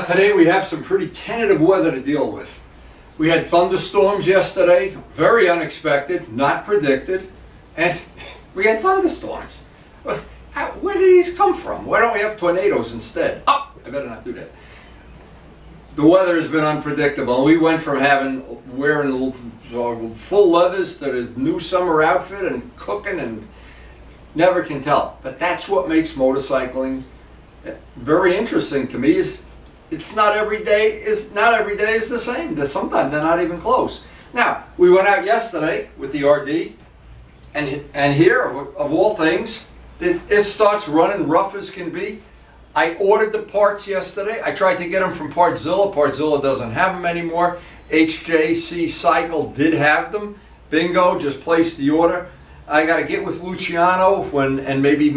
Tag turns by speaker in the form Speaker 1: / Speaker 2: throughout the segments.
Speaker 1: today we have some pretty tentative weather to deal with. We had thunderstorms yesterday, very unexpected, not predicted, and we had thunderstorms. Where did these come from? Why don't we have tornadoes instead? Oh, I better not do that. The weather has been unpredictable. We went from wearing full leathers to the new summer outfit and cooking, and never can tell. But that's what makes motorcycling very interesting to me. Is it's not every day is the same. Sometimes they're not even close. Now, we went out yesterday with the RD, and here, of all things, it starts running rough as can be. I ordered the parts yesterday. I tried to get them from Partzilla. Partzilla doesn't have them anymore. HJC Cycle did have them. Bingo, just placed the order. I got to get with Luciano and maybe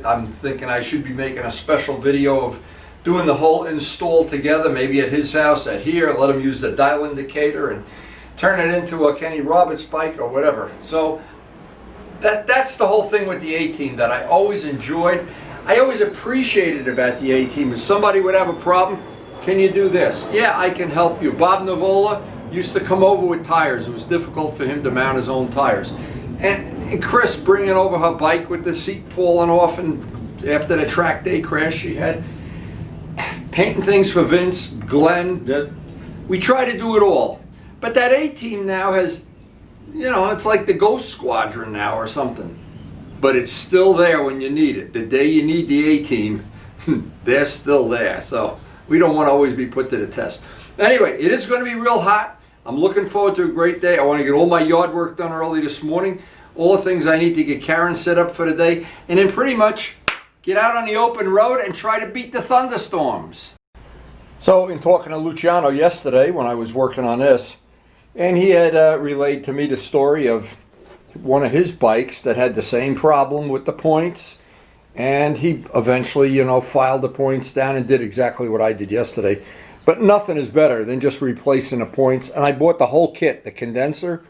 Speaker 1: I'm thinking I should be making a special video of doing the whole install together, maybe at his house, at here, let him use the dial indicator and turn it into a Kenny Roberts bike or whatever. So that's the whole thing with the A-Team that I always enjoyed. I always appreciated about the A-Team. If somebody would have a problem, can you do this? Yeah, I can help you. Bob Navola used to come over with tires. It was difficult for him to mount his own tires. And Chris bringing over her bike with the seat falling off, and after the track day crash she had. Painting things for Vince, Glenn. We try to do it all. But that A-Team now has, it's like the Ghost Squadron now or something. But it's still there when you need it. The day you need the A-Team, they're still there. So we don't want to always be put to the test. Anyway, it is going to be real hot. I'm looking forward to a great day. I want to get all my yard work done early this morning. All the things I need to get Karen set up for the day. And then pretty much get out on the open road and try to beat the thunderstorms. So in talking to Luciano yesterday when I was working on this, and he had relayed to me the story of one of his bikes that had the same problem with the points, and he eventually, filed the points down and did exactly what I did yesterday. But nothing is better than just replacing the points, and I bought the whole kit, the condenser,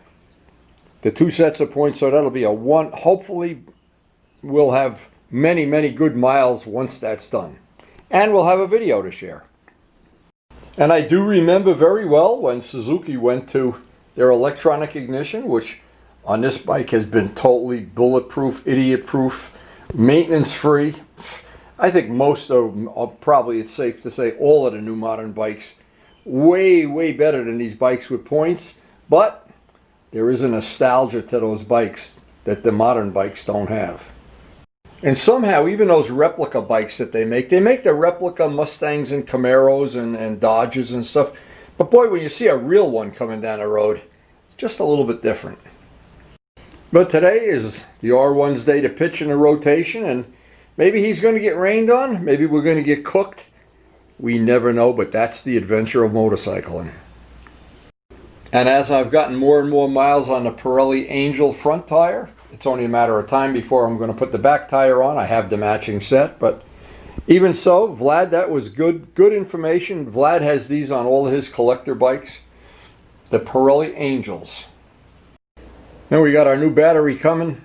Speaker 1: the 2 sets of points, so that'll be a one. Hopefully we'll have many, many good miles once that's done, and we'll have a video to share. And I do remember very well when Suzuki went to their electronic ignition, which on this bike has been totally bulletproof, idiot-proof, maintenance-free. I think most of them, probably it's safe to say all of the new modern bikes, way, way better than these bikes with points. But there is a nostalgia to those bikes that the modern bikes don't have. And somehow, even those replica bikes that they make the replica Mustangs and Camaros and Dodges and stuff. But boy, when you see a real one coming down the road, it's just a little bit different. But today is the R1's day to pitch in a rotation, and maybe he's going to get rained on. Maybe we're going to get cooked. We never know, but that's the adventure of motorcycling. And as I've gotten more and more miles on the Pirelli Angel front tire, it's only a matter of time before I'm going to put the back tire on. I have the matching set, but even so, Vlad, that was good information. Vlad has these on all of his collector bikes, the Pirelli Angels. And we got our new battery coming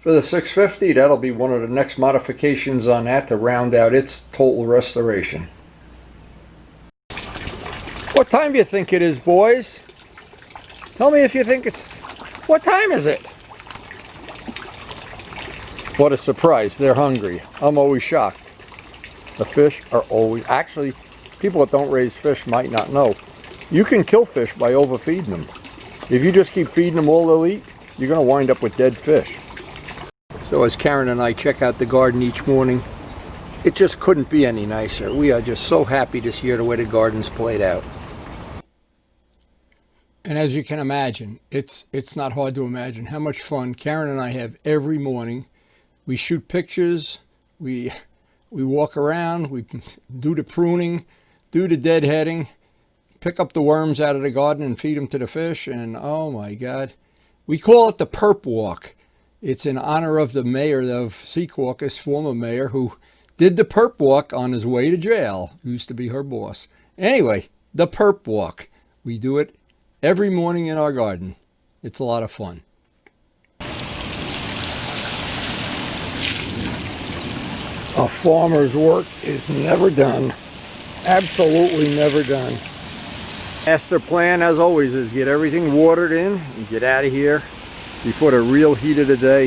Speaker 1: for the 650. That'll be one of the next modifications on that to round out its total restoration. What time do you think it is, boys? Tell me if you think it's... What time is it? What a surprise. They're hungry. I'm always shocked. The fish are always... Actually, people that don't raise fish might not know. You can kill fish by overfeeding them. If you just keep feeding them all they'll eat, you're going to wind up with dead fish. So as Karen and I check out the garden each morning, it just couldn't be any nicer. We are just so happy this year the way the garden's played out. And as you can imagine, it's not hard to imagine how much fun Karen and I have every morning. We shoot pictures, we walk around, we do the pruning, do the deadheading, pick up the worms out of the garden and feed them to the fish, and oh my God. We call it the Perp Walk. It's in honor of the mayor of Secaucus, former mayor, who did the Perp Walk on his way to jail. Used to be her boss. Anyway, the Perp Walk. We do it every morning in our garden. It's a lot of fun. A farmer's work is never done Absolutely never done. Master plan, as always, is get everything watered in and get out of here before the real heat of the day,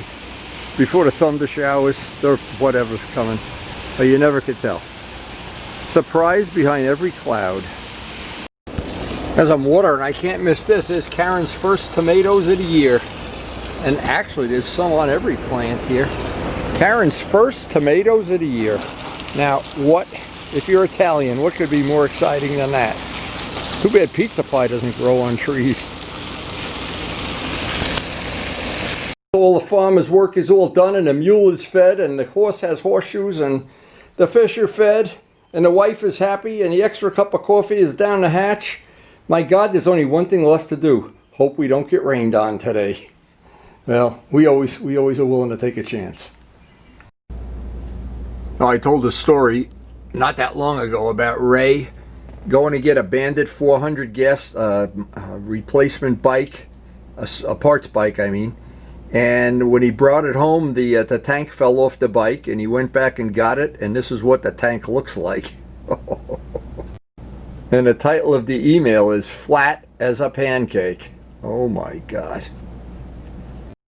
Speaker 1: before the thunder showers or whatever's coming. But you never could tell. Surprise behind every cloud. As I'm watering, I can't miss this. This is Karen's first tomatoes of the year. And actually, there's some on every plant here. Karen's first tomatoes of the year. Now, what, if you're Italian, what could be more exciting than that? Too bad pizza pie doesn't grow on trees. All the farmer's work is all done, and the mule is fed, and the horse has horseshoes, and the fish are fed, and the wife is happy, and the extra cup of coffee is down the hatch. My God, there's only one thing left to do. Hope we don't get rained on today. Well, we always are willing to take a chance. Now, I told a story not that long ago about Ray going to get a Bandit 400 gas replacement bike, a parts bike, I mean. And when he brought it home, the tank fell off the bike, and he went back and got it, and this is what the tank looks like. And the title of the email is Flat as a Pancake. Oh my God.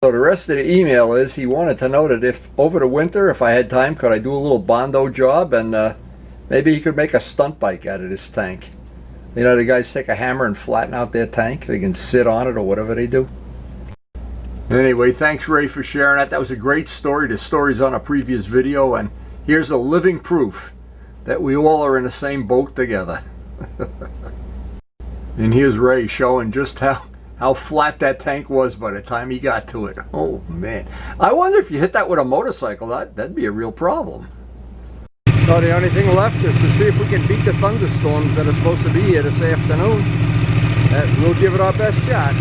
Speaker 1: So the rest of the email is he wanted to know that if over the winter, if I had time, could I do a little Bondo job, and maybe he could make a stunt bike out of this tank. You know, the guys take a hammer and flatten out their tank. They can sit on it or whatever they do. Anyway, thanks Ray for sharing that. That was a great story. The story's on a previous video, and here's a living proof that we all are in the same boat together. And here's Ray showing just how flat that tank was by the time he got to it. Oh man, I wonder if you hit that with a motorcycle, that'd be a real problem. So the only thing left is to see if we can beat the thunderstorms that are supposed to be here this afternoon. We'll give it our best shot.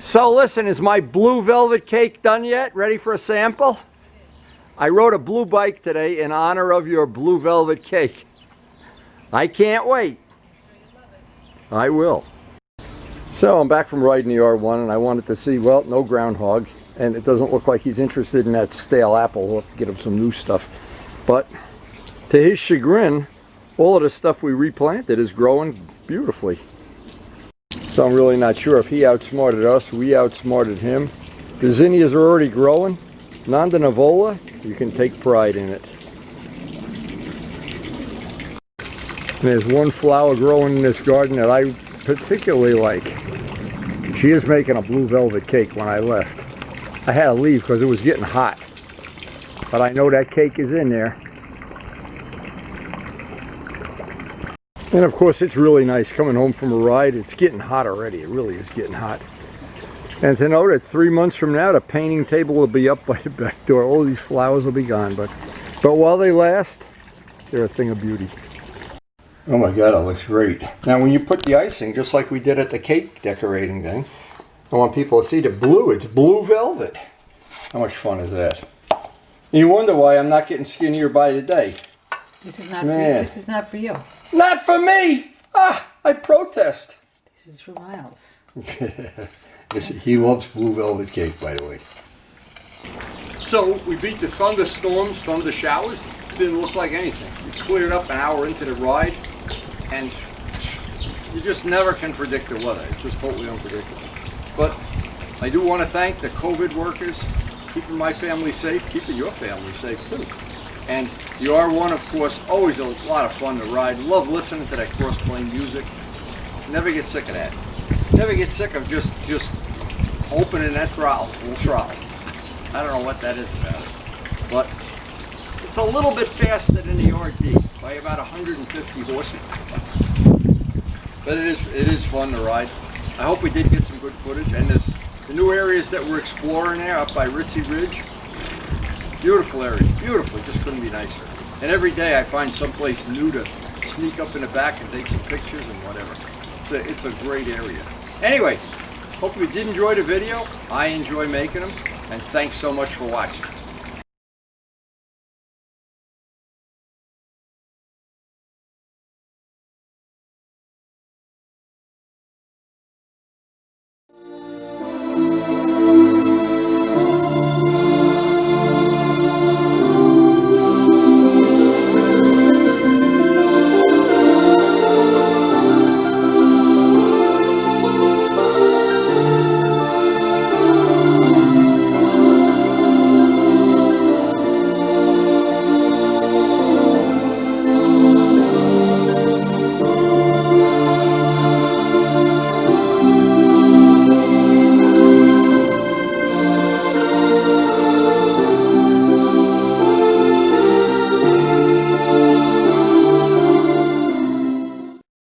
Speaker 1: So listen, is my blue velvet cake done yet? Ready for a sample? I rode a blue bike today in honor of your blue velvet cake. I can't wait. I will. So I'm back from riding the R1 and I wanted to see, well, no groundhog. And it doesn't look like he's interested in that stale apple. We'll have to get him some new stuff. But to his chagrin, all of the stuff we replanted is growing beautifully. So I'm really not sure if he outsmarted us, we outsmarted him. The zinnias are already growing. Nanda Navola, you can take pride in it. And there's one flower growing in this garden that I particularly like. She is making a blue velvet cake when I left. I had to leave because it was getting hot. But I know that cake is in there. And of course it's really nice coming home from a ride. It's getting hot already. It really is getting hot. And to know that 3 months from now the painting table will be up by the back door. All these flowers will be gone. But while they last, they're a thing of beauty. Oh my God, it looks great. Now when you put the icing, just like we did at the cake decorating thing, I want people to see the blue. It's blue velvet. How much fun is that? You wonder why I'm not getting skinnier by the day.
Speaker 2: This is not for you. This is not for you.
Speaker 1: Not for me! Ah, I protest.
Speaker 2: This is for Miles.
Speaker 1: He loves blue velvet cake, by the way. So we beat the thunderstorms, thunder showers. Didn't look like anything. We cleared up an hour into the ride, and you just never can predict the weather. It's just totally unpredictable. But I do want to thank the COVID workers, keeping my family safe, keeping your family safe too. And the R1, of course, always a lot of fun to ride. Love listening to that CROSSPLANE music. Never get sick of that. Never get sick of just opening that throttle, full throttle. I don't know what that is about it, but it's a little bit faster than the RD by about 150 horsepower. But it is fun to ride. I hope we did get some good footage, and the new areas that we're exploring there up by Ritzy Ridge. Beautiful area, beautiful, just couldn't be nicer. And every day I find someplace new to sneak up in the back and take some pictures and whatever. It's a great area. Anyway, hope you did enjoy the video. I enjoy making them, and thanks so much for watching.